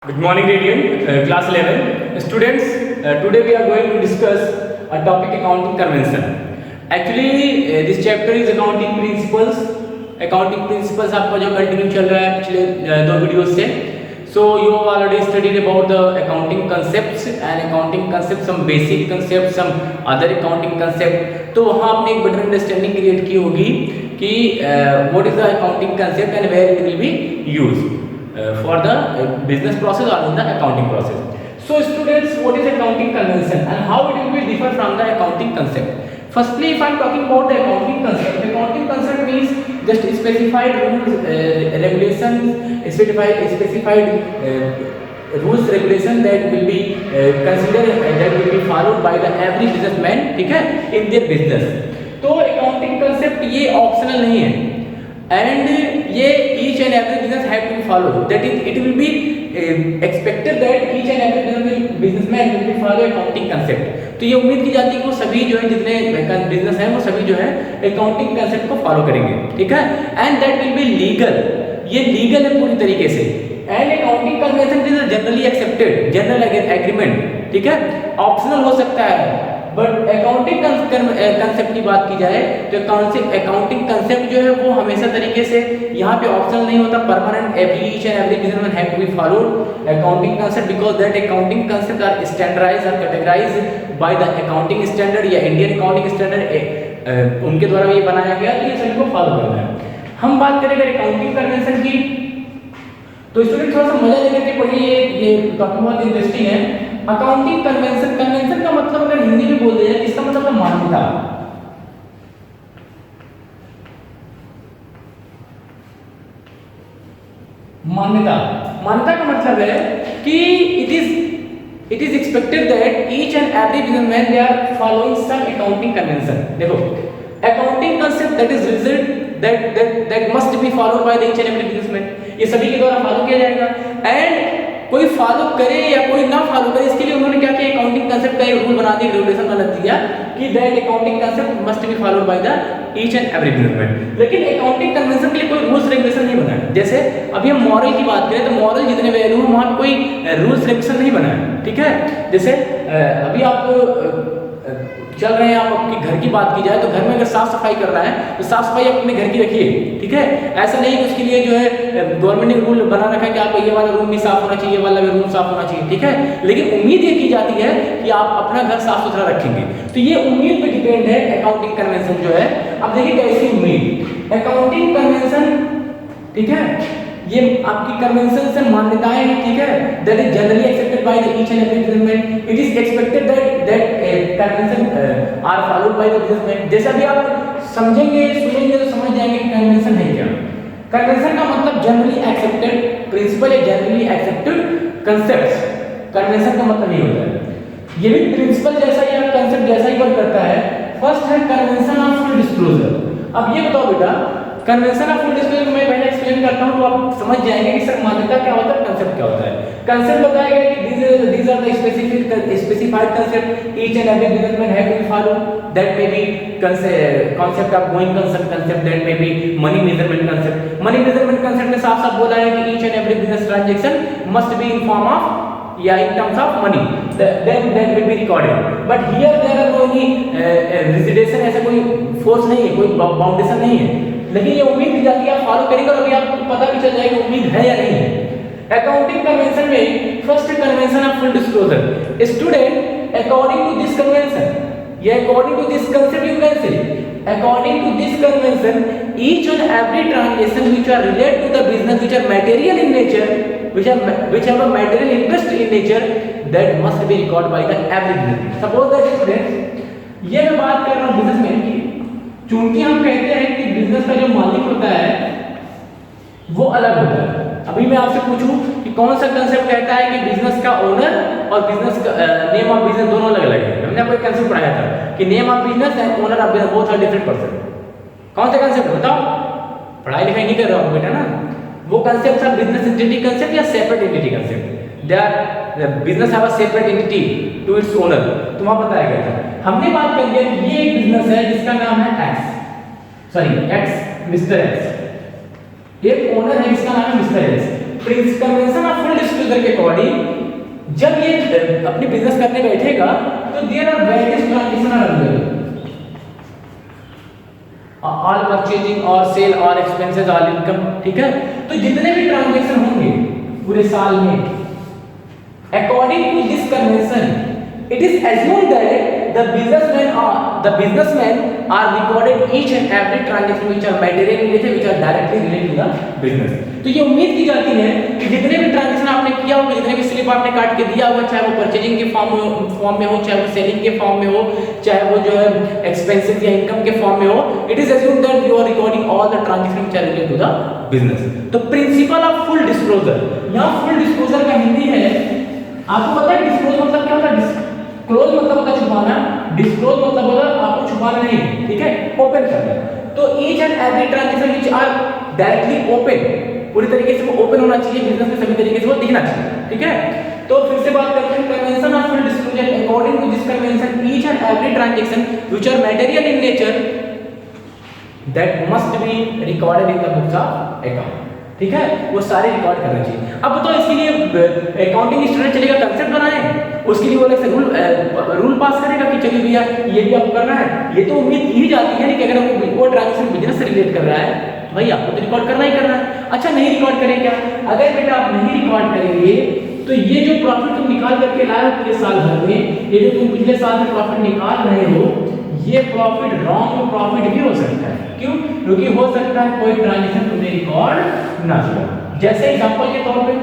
Good morning, Radiant, class 11. Students, today we are going to discuss a topic accounting convention. Actually, this chapter is accounting principles. Accounting principles आपका जो continue चल रहा है पिछले दो videos से. So you have already studied about the accounting concepts and accounting concepts, some basic concepts, some other accounting concept. तो वहाँ आपने एक better understanding create की होगी कि what is the accounting concept and where it will be used. For the business process or in the accounting process. So students, what is accounting convention and how it will be differ from the accounting concept? Firstly, if I am talking about the accounting concept means just specified rules, regulations, specified rules regulation that will be considered that will be followed by the every businessman, ठीक है, in their business. तो accounting concept ये optional नहीं है. And ये each and every business have to follow. That is, it will be expected that each and every businessman will be follow accounting concept. तो ये उम्मीद की जाती है कि वो सभी जो है जितने बिजनेस हैं वो सभी जो है अकाउंटिंग कंसेप्ट को फॉलो करेंगे, ठीक है. And that will be legal. ये लीगल है पूरी तरीके से. And accounting convention is generally accepted, general agreement, ठीक है. ऑप्शनल हो सकता है, बट अकाउंटिंग कंसेप्ट की बात की जाए तो अकाउंटिंग कंसेप्ट जो है वो हमेशा तरीके से यहाँ पे ऑप्शनल नहीं होता. Permanent each and every businessman have to be followed accounting concept because that accounting concept are standardised और categorised by the accounting standard या इंडियन अकाउंटिंग स्टैंडर्ड उनके द्वारा ये बनाया गया. तो ये सभी को फॉलो करना है. हम बात करेंगे अकाउंटिंग कन्वेंशन की. तो स्टूडेंट थोड़ा सा मजा लेकर के पढ़िए, ये टॉपिक बहुत इंटरेस्टिंग है. अकाउंटिंग कन्वेंशन, कन्वेंशन का मतलब अगर हिंदी में बोल दिया इसका मतलब है मान्यता. मान्यता का मतलब है कि it is expected that each and every businessman they are following some accounting convention. देखो, accounting concept that is rigid that must be followed by the each and every businessman. ये सभी के द्वारा फॉलो किया जाएगा. एंड कोई follow करे या कोई ना फॉलो करे इसके लिए उन्होंने क्या किया, अकाउंटिंग कंसेप्ट का एक रूल बना दिया, रेगुलेशन बना दिया कि that accounting concept must be followed by the each and every businessman. लेकिन अकाउंटिंग कन्वेंशन के लिए कोई रूल्स रेगुलेशन नहीं बना है. जैसे अभी हम मॉरल की बात करें तो मॉरल जितने वैल्यू है वहाँ कोई रूल्स रेगुलेशन नहीं बना है, ठीक है. जैसे अभी आप चल रहे हैं, आप आपके घर की बात की जाए तो घर में अगर साफ सफाई करना है तो साफ सफाई अपने घर की रखिए, ठीक है. ऐसा नहीं कि उसके लिए जो है गवर्नमेंट ने रूल बना रखा है कि आपको ये वाला रूम भी साफ होना चाहिए, ये वाला भी रूम साफ होना चाहिए, ठीक है. लेकिन उम्मीद ये की जाती है कि आप अपना घर साफ सुथरा रखेंगे. तो ये उम्मीद पे डिपेंड है अकाउंटिंग कन्वेंशन जो है. अब देखिए कैसी उम्मीद अकाउंटिंग कन्वेंशन, ठीक है, ये आपकी कन्वेंशन से मान्यताएं हैं, ठीक है. That is generally accepted by the each and every businessman. It is expected that convention are followed by the businessman. जैसा भी आप समझेंगे सुनेंगे तो समझ जाएंगे कि कन्वेंशन है क्या. कन्वेंशन का मतलब जनरली एक्सेप्टेड प्रिंसिपल या जनरली एक्सेप्टेड कंसेप्ट्स. कन्वेंशन का मतलब ये होता है. ये भी प्रिंसिपल जैसा या कंसेप्ट जैसा ही वर्क करता है. फर्स्ट है कन्वेंशन ऑफ फुल डिस्क्लोजर. अब ये बताओ बेटा, कन्वेंशन ऑफ फुल डिस्क्लोजर मैं पहले एक्सप्लेन करता हूं तो आप समझ जाएंगे कि सर मान्यता क्या होता है, कंसेप्ट क्या होता है. कंसेप्ट बताया गया कि these are the specified concept each and every businessman have to follow. That may be concept of going concern concept, that may be money measurement concept. Money measurement concept में साफ साफ बोला है कि each and every business transaction must be in form of या in terms of money, then that will be recorded. But here there are no any reservation, ऐसा कोई force नहीं है, कोई बाउंडेशन नहीं है. लेकिन ये उम्मीद की जाती है आप फॉलो करेंगे और अभी आपको पता भी चल जाएगा उम्मीद है या नहीं है. अकाउंटिंग कन्वेंशन में first convention of full disclosure. Student, according to this convention या according to this concept you can say according to this convention each and every transaction which are related to the business which are material in nature, which have a material interest in nature, that must be recorded by the every business. Suppose that student, ये मैं बात कर रहा हूँ businessman की. चूंकि हम कहते हैं कि बिजनेस का जो मालिक होता है वो अलग होता है. अभी मैं आपसे पूछूं कि कौन सा कंसेप्ट कहता है कि बिजनेस का ओनर और बिजनेस का नेम ऑफ बिजनेस दोनों अलग अलग है. हमने आपको एक कंसेप्ट पढ़ाया था कि name of business and owner of business both are different person. कौन सा कंसेप्ट बताओ, पढ़ाई लिखाई नहीं कर रहा हूं बेटा ना. वो कंसेप्ट है बिजनेस एंटिटी कंसेप्ट या separate entity concept. They are business have a separate entity to its owner. तो वहां बताया गया था. हमने बात कर लिया कि ये एक बिजनेस है जिसका नाम है एक्स, मिस्टर एक्स. एक ओनर है जिसका नाम है mister X. Convention of full disclosure disclosure के अकॉर्डिंग जब ये अपनी बिजनेस करने बैठेगा तो there are various transaction are available, all purchasing और सेल और एक्सपेंसेस ऑल इनकम, ठीक है। तो जितने भी ट्रांजैक्शन होंगे पूरे साल में, according to this convention it is assumed that the businessmen are recorded each and every transaction which are material related, which are directly related to the business। तो ये उम्मीद की जाती है कि जितने भी ट्रांजैक्शन आपने किया होगा, जितने भी स्लिप आपने काट के दिया होगा, चाहे वो परचेजिंग के फॉर्म में हो, चाहे वो सेलिंग के फॉर्म में हो, चाहे वो जो है एक्सपेंसेस या इनकम के फॉर्म में हो, it is assumed that you are recording all the transactions which are related to the business। तो प्रिंसिपल ऑफ फुल डिस्क्लोजर, यहाँ फुल डिस्क्लोजर का हिंदी है, आपको पता है डिस्क्लोज मतलब क्या होता है? क्लोज मतलब होता है छुपाना, डिस्क्लोज मतलब होता है आपको छुपाना नहीं, ठीक है, ओपन करना। तो each and every transaction which are directly open, पूरी तरीके से वो ओपन होना चाहिए, बिजनेस में सभी तरीके से वो दिखना चाहिए, ठीक है। तो फिर से बात करते हैं convention of full disclosure. According to this convention each and every transaction which are material in nature that must be recorded in the books of account, ठीक है, वो सारे रिकॉर्ड करना चाहिए। अब बताओ इसके लिए अकाउंटिंग स्टूडेंट चलेगा कंसेप्ट बनाए, उसके लिए वो अलग से रूल पास करेगा कि चलिए भैया ये भी आपको करना है। ये तो उम्मीद की जाती है कि अगर वो ट्रांजैक्शन बिजनेस से रिलेट कर रहा है भाई आपको तो रिकॉर्ड करना ही करना है। अच्छा नहीं रिकॉर्ड करें क्या? अगर बेटा आप नहीं रिकॉर्ड करेंगे तो ये जो प्रॉफिट तुम निकाल करके लाए हो पूरे साल भर में, ये जो तुम पिछले साल में प्रॉफिट निकाल रहे हो, ये प्रॉफिट रॉन्ग प्रॉफिट भी हो सकता है। क्यों? क्योंकि हो सकता है कोई ट्रांजैक्शन तुमने रिकॉर्ड ना किया। जैसे एग्जांपल के तौर पे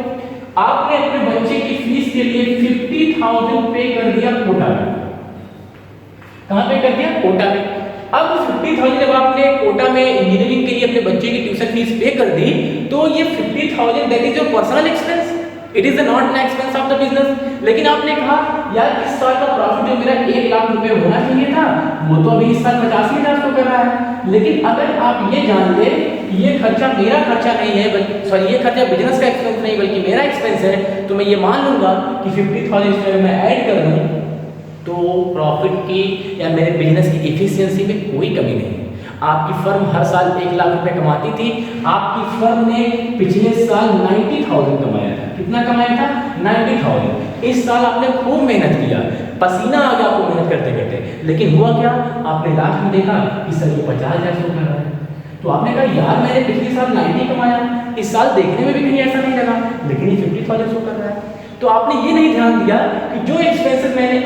आपने अपने बच्चे की फीस के लिए 50,000 पे कर दिया कोटा में। कहां पे कर दिया? कोटा में। अब 50,000 जब आपने कोटा में इंजीनियरिंग के लिए अपने बच्चे की ट्यूशन फीस पे कर दी, तो ये 50,000 that is your personal expense, it is not an expense of the business. लेकिन आपने कहा यार इस साल का प्रॉफिट जो मेरा 1 लाख रुपए होना चाहिए था वो तो अभी इस साल 85,000 तो कर रहा है। लेकिन अगर आप ये जान ले ये खर्चा मेरा खर्चा नहीं है, बल्कि सॉरी ये खर्चा बिजनेस का एक्सपेंस नहीं बल्कि मेरा एक्सपेंस है, तो मैं ये मान लूंगा कि 50,000 इसमें मैं ऐड कर दूं तो प्रॉफिट की या मेरे बिजनेस की एफिशिएंसी में कोई कमी नहीं। आपकी फर्म हर साल 1 लाख रुपए कमाती थी, आपकी फर्म ने पिछले साल 90,000 कमाया था। कितना कमाया था? 90,000। इस साल आपने खूब मेहनत किया, पसीना आ गया आपको मेहनत करते करते, लेकिन हुआ क्या? आपने लास्ट में देखा कि सर ये 50,000 शो कर रहा है। तो आपने कहा यार मैंने पिछले साल 90 कमाया, इस साल देखने में भी कहीं ऐसा नहीं लगा, लेकिन ये 50,000 शो कर रहा है। तो आपने ये नहीं ध्यान दिया कि जो एक्सपेंसेस मैंने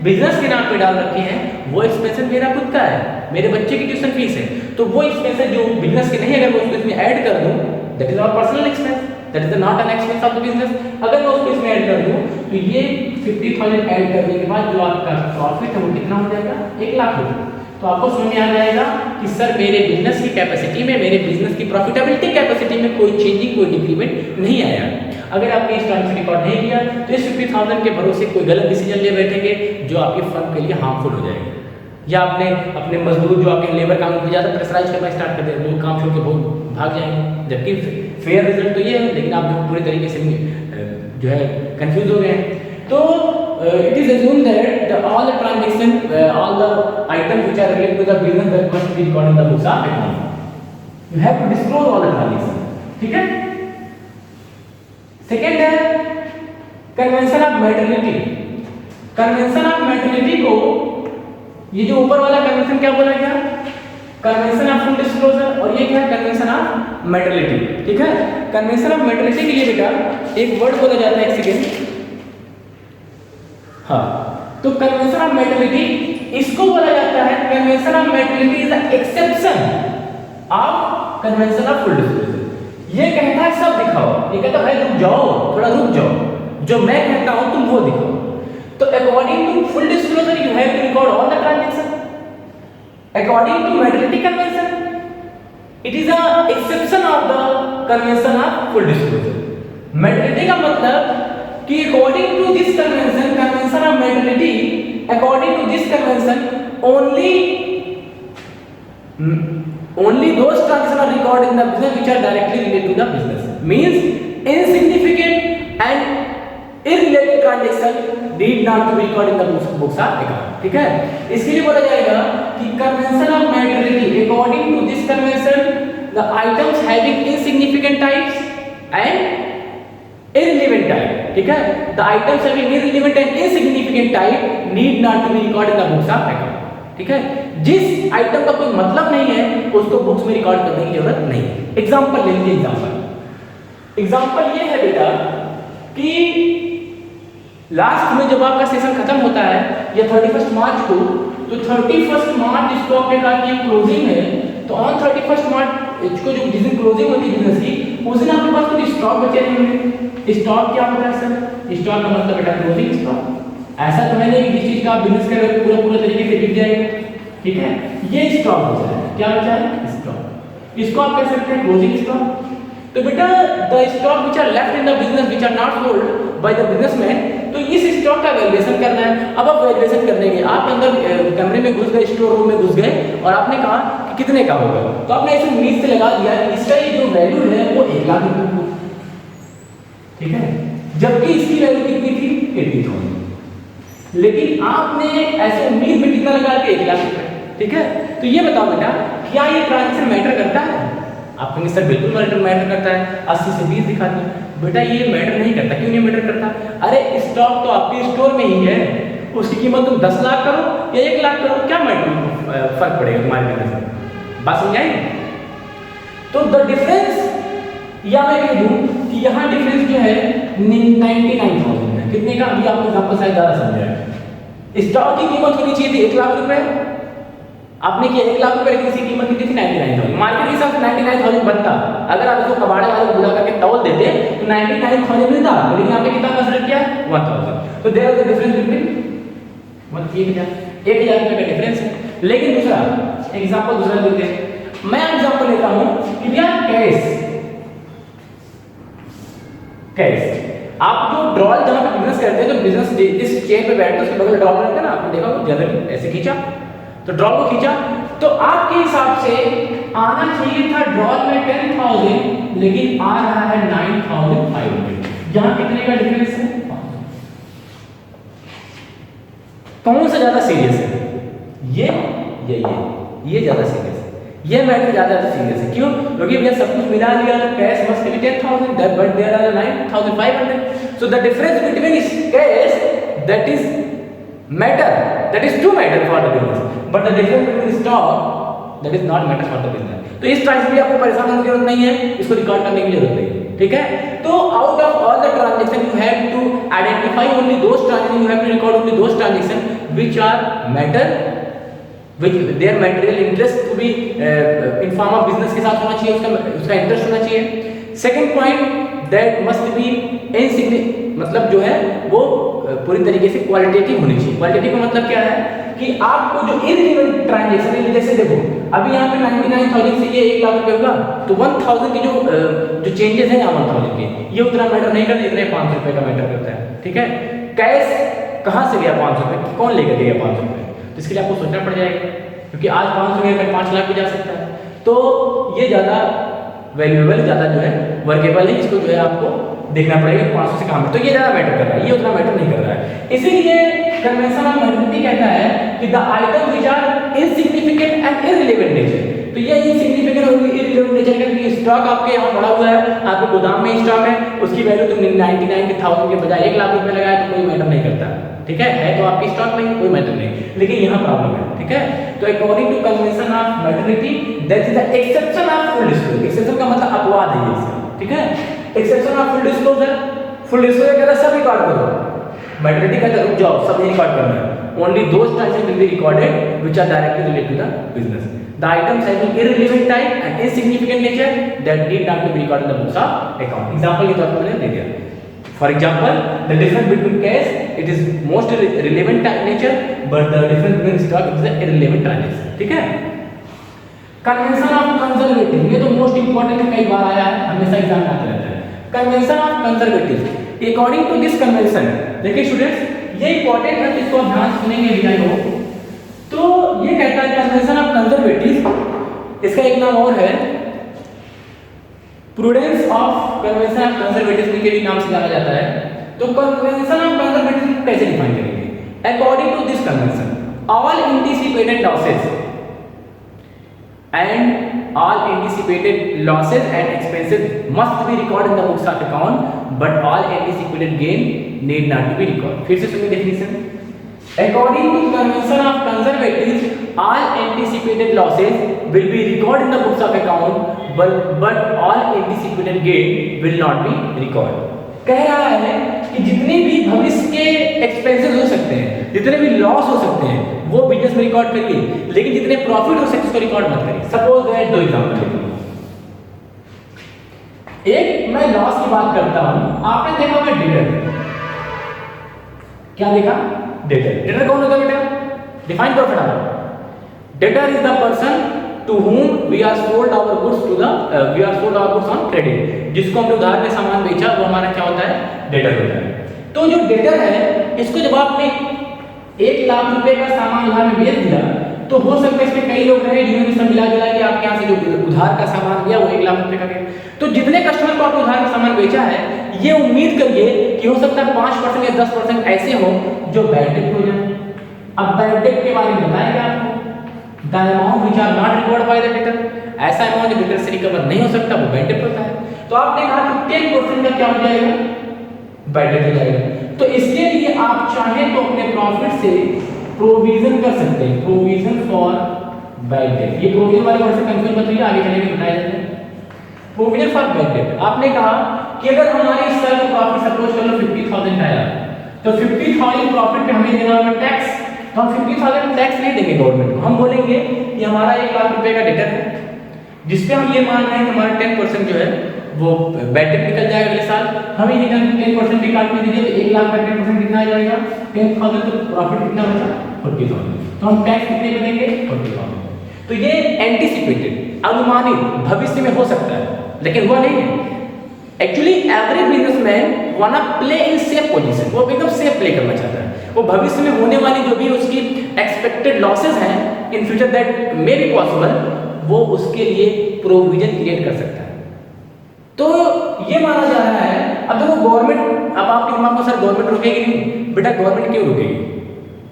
बिजनेस के नाम पे डाल रखे हैं वो एक्सपेंसेस मेरा खुद का है, मेरे बच्चे की ट्यूशन फीस है। तो वो एक्सपेंसेस जो बिजनेस के नहीं, अगर मैं उसको इसमें ऐड कर दूं that is our personal expense, that is not an expense of the business. अगर मैं उसको इसमें ऐड कर दूं तो ये 50,000 ऐड करने के बाद जो आपका प्रॉफिट है वो कितना हो जाएगा? 1 लाख रुपए। तो आपको समझ में आ जाएगा कि सर मेरे बिजनेस की कैपेसिटी में, मेरे बिजनेस की प्रॉफिटेबिलिटी कैपेसिटी में कोई चेंजिंग, कोई डिक्रीमेंट नहीं आया। अगर आपने इस ट्रांजेक्शन रिकॉर्ड नहीं किया तो इस 50,000 के भरोसे कोई गलत डिसीजन ले बैठेंगे जो आपकी फर्म के लिए हार्मफुल हो जाएगा। या आपने अपने मजदूर जो आपके लेबर काम की ज़्यादा प्रेशराइज करना स्टार्ट कर दें, वो काम छोड़ के बहुत भाग जाएंगे, जबकि फेयर रिजल्ट तो ये है, लेकिन आप जो पूरे तरीके से जो है कंफ्यूज हो गए हैं। तो it is assumed that all the transaction, all the items which are related to the business that must be recorded in the books of account. You have to disclose all the transaction. ठीक है? Second है convention of maternity. Convention of maternity को, ये जो ऊपर वाला convention क्या बोला गया? कन्वेंशन ऑफ फुल डिस्क्लोजर, और ये क्या है? Convention of maternity. ठीक है? कन्वेंशन ऑफ मैटरनिटी के लिए बेटा एक वर्ड बोला जाता है, एक सेकेंड। हाँ, तो कन्वेंशन ऑफ मैटरनिटी इसको बोला जाता है, convention of maternity is the exception of convention of full disclosure. ये कहता है सब दिखाओ, ये कहता है भाई रुक जाओ, थोड़ा रुक जाओ, जो मैं कहता हूं तुम वो दिखाओ। तो according to full disclosure you have to record all the transaction, according to maternity convention it is a exception of the convention of full disclosure. Maternity का मतलब कि according to this convention, convention of maternity, according to this convention only those transactions are recorded in the business which are directly related to the business. Means insignificant and irrelated transaction need not to be recorded in the books of account. ठीक है? इसके लिए बोला जाएगा कि convention of materiality, according to this convention the items having insignificant types and irrelevant type ठीक है, the items having irrelevant and insignificant type need not to be record in the books of account. ठीक है, जिस item का कोई मतलब नहीं है उसको बुक्स में रिकॉर्ड करने की जरूरत नहीं है। एग्जांपल ले लीजिए, एग्जांपल ये है बेटा कि लास्ट में जब आपका सेशन खत्म होता है या 31 मार्च को, तो 31 मार्च जिसको आपने कहा कि क्लोजिंग है, तो ऑन 31 मार्च इसको जो जिस दिन क्लोजिंग होती है बिजनेस की, उस दिन आपके पास कुछ स्टॉक बचे नहीं होंगे। स्टॉक क्या होता है सर? स्टॉक का मतलब बेटा क्लोजिंग स्टॉक। ऐसा तो है नहीं कि जिस चीज का आप बिजनेस कर रहे हो पूरा तरीके से बिक जाएगा। ठीक है, ये स्टॉक बचा है। क्या बचा है? स्टॉक। इसको आप कह सकते हैं क्लोजिंग स्टॉक। तो बेटा the stock which are left in the business which are not sold by the businessman, तो इस स्टॉक का वैल्यूएशन करना है। अब आप वैल्यूएशन करने के आप अंदर कमरे में घुस गए, स्टोर रूम में घुस गए और आपने कहा कि कितने का होगा, तो आपने ऐसे उम्मीद से लगा दिया इसका ये जो वैल्यू है वो 1 लाख रुपए। ठीक है, जबकि इसकी वैल्यू कितनी थी? 80,000। लेकिन आपने ऐसे उम्मीद में कितना लगा के 1 लाख रुपए। ठीक है, तो ये बताओ बेटा क्या ये ट्रांजैक्शन मैटर करता है? आप कहेंगे सर बिल्कुल मैटर करता है, 80 से 20 दिखाते हैं। बेटा ये मैटर नहीं करता। क्यों नहीं मैटर करता? अरे स्टॉक तो आपके स्टोर में ही है, उसकी कीमत तुम 10 लाख करो या 1 लाख करो, क्या मैटर फर्क पड़ेगा तुम्हारे बिजनेस में? बात समझाई? तो द डिफरेंस, या मैं कह दूं कि यहाँ डिफरेंस जो है 99,000 है। कितने का? अभी आपको एग्जांपल शायद ज्यादा समझाया। स्टॉक की कीमत होनी चाहिए थी 1 लाख रुपए, आपने किया 1 लाख रुपए, लेकिन इसकी कीमत कितनी थी? 99,000। मार्केट के हिसाब से 99,000 बनता। अगर आप इसको कबाड़े वाले को बुला करके तौल देते तो 99,000 मिलता, लेकिन आपने कितना कंसीडर किया? 1,000। तो there is the difference between 1,000 रुपए का डिफरेंस है। लेकिन दूसरा एग्जांपल दूसरा लेते हैं। मैं एग्जांपल लेता हूं कि यार कैश आप जो ड्रॉल जहां पे बिजनेस करते हैं, तो बिजनेस इस चेयर पे बैठते हैं उसके बगल ड्रॉल रहता है ना, आपने देखा जनरली ऐसे खींचा, तो ड्रॉल को खींचा, तो आपके हिसाब से आना चाहिए था ड्रॉल में 10,000, लेकिन आ रहा है 9,500। यहां कितने का डिफरेंस है? कौन सा ज्यादा सीरियस है? ये ज्यादा सीरियस है। ये मैटर ज्यादा सीरियस है। क्यों? क्योंकि भैया सब कुछ मिला लिया, cash must be 10,000 but there are 9,500। So the difference between इस cash that is matter, that is to matter for the business, but the difference between stock that is not matter for the business। तो इस price भी आपको परेशान होने की जरूरत नहीं है, इसको रिकॉर्ड करने की जरूरत नहीं है। ठीक है, तो out of all the transaction you have to identify only those transaction, you have to record only those transaction which are matter, which their material interest to be in form of business के साथ होना चाहिए, उसका interest होना चाहिए। Second point that must B insignificant, मतलब जो है वो पूरी तरीके से क्वालिटेटिव होनी चाहिए। क्वालिटेटिव का मतलब क्या है कि आपको जो इररिलेवेंट ट्रांजैक्शन है, जैसे देखो अभी यहाँ पे 99,000 से ये 1 लाख रुपए होगा, तो 1,000 की जो चेंजेस है यहाँ 1,000 के, ये उतना मैटर नहीं करता जितना 500 रुपए का मैटर करता है। ठीक है, कैश कहाँ से गया 500 रुपए, कौन लेकर गया 500 रुपए, तो इसके लिए आपको सोचना पड़ जाएगा, क्योंकि आज 500 गया कल 5 लाख भी जा सकता है। तो ये ज़्यादा वैल्यूएबल, ज़्यादा जो है वर्केबल है, इसको जो है आपको देखना पड़ेगा 500 से कम है, तो ये ज़्यादा मैटर कर रहा है, ये उतना मैटर नहीं कर रहा है। इसीलिए कन्वेंशन ऑफ मैटरिटी कहता है कि the item which are insignificant and irrelevant nature, तो ये इनसिग्निफिकेंट और इररिलेवेंट नेचर का, क्योंकि स्टॉक आपके यहाँ पड़ा हुआ है, आपके गोदाम में स्टॉक है, उसकी वैल्यू तुमने 99,000 के बजाय 1 लाख रुपए लगाया तो कोई मैटर नहीं करता। ठीक है तो आपकी स्टॉक में कोई मैटर नहीं, लेकिन यहाँ प्रॉब्लम है। ठीक है, तो according to convention of materiality that is the exception of full disclosure. Exception का मतलब अपवाद है ये इसका। ठीक है, exception of full disclosure, full disclosure कहता है सब रिकॉर्ड करो, मैटरिटी कहता है रुक जाओ सब नहीं रिकॉर्ड करना है, only those transaction will be recorded which are directly related to the business, the items having irrelevant type and insignificant nature that need not to be recorded in the books of account. Example के तौर पर मैंने दे दिया, for example the difference between cash it is most relevant nature but the difference between stock it is irrelevant transaction. ठीक है, convention of conservative, ये तो मोस्ट इंपॉर्टेंट है, कई बार आया है, हमेशा एग्जाम में आता रहता है। Convention of conservative, according to this convention, देखिए स्टूडेंट्स ये इंपॉर्टेंट है, इसको आप ध्यान से सुनेंगे भी आई हो, तो ये कहता है कन्वेंशन ऑफ कंजर्वेटिव, इसका एक नाम और है prudence of convention of conservative के भी नाम से जाना जाता है। तो कन्वेंशन ऑफ कंजर्वेटिव कैसे डिफाइन करेंगे? According to this convention all anticipated losses and all anticipated losses and expenses must be recorded in the books of account, but all anticipated gain need not to be recorded. फिर से सुनिए definition. According to the convention of conservatives, all anticipated losses will be recorded in the books of account, but all anticipated gain will not be recorded. कह रहा है कि जितने भी भविष्य के एक्सपेंसेस हो सकते हैं, जितने भी लॉस हो सकते हैं, वो बिजनेस में रिकॉर्ड करिए, लेकिन जितने प्रॉफिट हो सकते हैं उसको रिकॉर्ड मत करिए. सपोज दैट दो एग्जांपल लेते हैं. एक मैं लॉस की बात करता हूं. आपने देखा होगा डेटर. क्या देखा? डेटर. डेटर कौन होता है बेटा? डिफाइन करो फटाफट. Debtor is the person to whom we are sold our goods to the we are sold our goods on credit. जिसको हमने उधार में सामान बेचा वो हमारा क्या होता है? डेटर होता है. तो जो डेटर है इसको जब आपने 1 लाख रुपए का सामान उधार में बेच दिया तो हो सकता है इसमें कई लोग रहे जिन्होंने सब मिला जुला के आपके यहाँ से जो उधार का सामान गया वो 1 लाख रुपए का गया. तो जितने कस्टमर को आपने उधार में सामान बेचा है ये उम्मीद करिए कि हो सकता है 5% या 10% ऐसे हो जो बैड डेट हो जाए. अब बैड डेट के बारे में बताएंगे आपको. The amount which are not recovered by the debtor, ऐसा अमाउंट जो डेटर से रिकवर नहीं हो सकता वो बैड डेट होता है. तो आपने कहा कि 10% का क्या हो जाएगा? बैड डेट हो जाएगा. तो इसके लिए आप चाहें तो अपने प्रॉफिट से प्रोविजन कर सकते हैं. Provision for bad date. ये प्रोविजन वाले वर्ड से कंफ्यूज मत होइए, आगे चलेंगे बताया जाता है. Provision for bad date. आपने कहा कि अगर हमारी इस साल का प्रॉफिट सपोज कर लो 50,000 आया तो 50,000 प्रॉफिट पे हमें देना होगा टैक्स. तो हम 50,000 टैक्स नहीं देंगे गवर्नमेंट को. हम बोलेंगे कि हमारा 1 लाख रुपए का डेटर है जिसपे हम ये मान रहे हैं कि हमारा 10% जो है वो बैड डेट निकल जाएगा अगले साल. हम ये 10% निकाल के दीजिए तो 1 लाख का 10% कितना आ जाएगा? 10,000. तो प्रॉफिट कितना बचा? 40,000. तो हम टैक्स कितने पे देंगे? 40,000. तो ये एंटीसिपेटेड अनुमानित भविष्य में हो सकता है लेकिन हुआ नहीं है. Actually every businessman want to play in safe position. वो एकदम सेफ प्ले करना चाहता है. वो भविष्य में होने वाली जो भी उसकी एक्सपेक्टेड लॉसेस हैं in future that may be possible वो उसके लिए प्रोविजन क्रिएट कर सकता है. तो ये माना जा रहा है. अब देखो गवर्नमेंट, अब आपके दिमाग में सर गवर्नमेंट रुकेगी नहीं. बेटा गवर्नमेंट क्यों रुकेगी?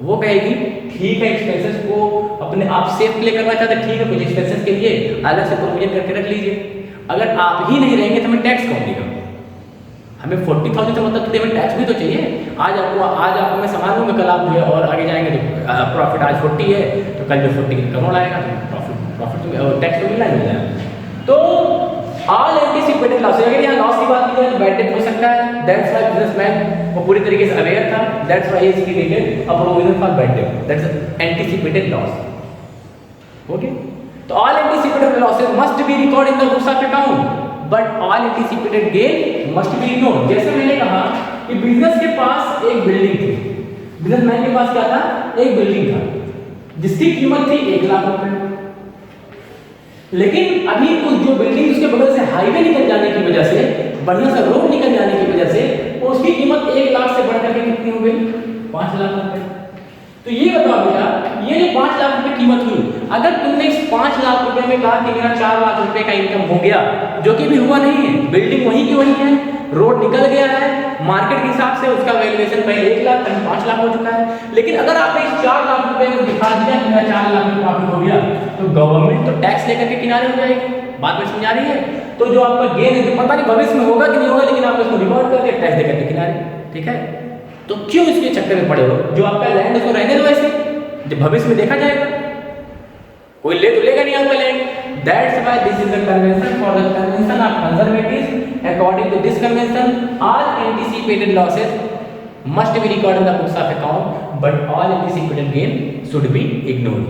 वो कहेगी ठीक है एक्सपेंसेस को अपने आप सेफ प्ले करना चाहते हैं, ठीक है कुछ एक्सपेंसेस के लिए अलग से प्रोविजन करके रख लीजिए. अगर आप ही नहीं रहेंगे तो हमें टैक्स कौन देगा? हमें 40,000 से मतलब तो हमें टैक्स भी तो चाहिए. आज आपको मैं संभाल लूँगा, कल आप जो है और आगे जाएंगे तो प्रॉफिट आज 40 है तो कल जो 40 करोड़ आएगा तो प्रॉफिट तो टैक्स तो मिलना ही मिल जाएगा. तो ऑल एंटीसिपेटेड लॉस. अगर यहाँ लॉस की बात की जाए तो बैड डेट हो सकता है. दैट्स व्हाई बिजनेसमैन वो पूरी तरीके से अवेयर था. That's why he is created a provision for bad debt. That's anticipated loss. Okay. तो all anticipated losses must be record in the books of account but all anticipated gain must be ignored. जैसे मैंने कहा कि business के पास एक building थी. Businessman के पास क्या था? एक बिल्डिंग था जिसकी कीमत थी 1 लाख रुपए. लेकिन अभी उस जो बिल्डिंग उसके बगल से हाईवे निकल जाने की वजह से, बढ़िया सा रोड निकल जाने की वजह से उसकी कीमत 1 लाख से बढ़कर के कितनी हो गई? 5 लाख रुपए. तो ये बताओ बेटा, ये जो 5 लाख रुपए कीमत हुई, अगर तुमने इस 5 लाख रुपए में कहा कि मेरा 4 लाख रुपए का इनकम हो गया, जो कि भी हुआ नहीं है. बिल्डिंग वही की वही है, रोड निकल गया है, मार्केट के हिसाब से उसका वैल्यूएशन पहले 1 लाख अभी 5 लाख हो चुका है. लेकिन अगर आपने इस 4 लाख रुपए को दिखा दिया कि मेरा 4 लाख में प्रॉफिट हो गया तो गवर्नमेंट तो टैक्स लेकर के किनारे हो जाएगी. बात में समझा रही है? तो जो आपका गेन है जो पता नहीं भविष्य में होगा कि नहीं होगा, लेकिन आप इसको रिकॉर्ड करके टैक्स देकर के किनारे. ठीक है. तो क्यों इसके चक्कर में पड़े हो? जो आपका लैंड उसको रहने दो ऐसे, जब भविष्य में देखा जाएगा. कोई ले तो लेगा नहीं आपका land. That's why this is the convention for the convention of conservatives. According to this convention, all anticipated losses must be recorded in the books of account, but all anticipated gain should be ignored.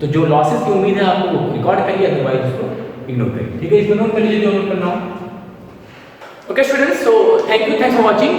तो जो losses की उम्मीद है आपको record करिए, otherwise उसको ignore करिए. ठीक है. इसमें नोट कर लीजिए जो नोट करना हो. Okay students, so thanks for watching.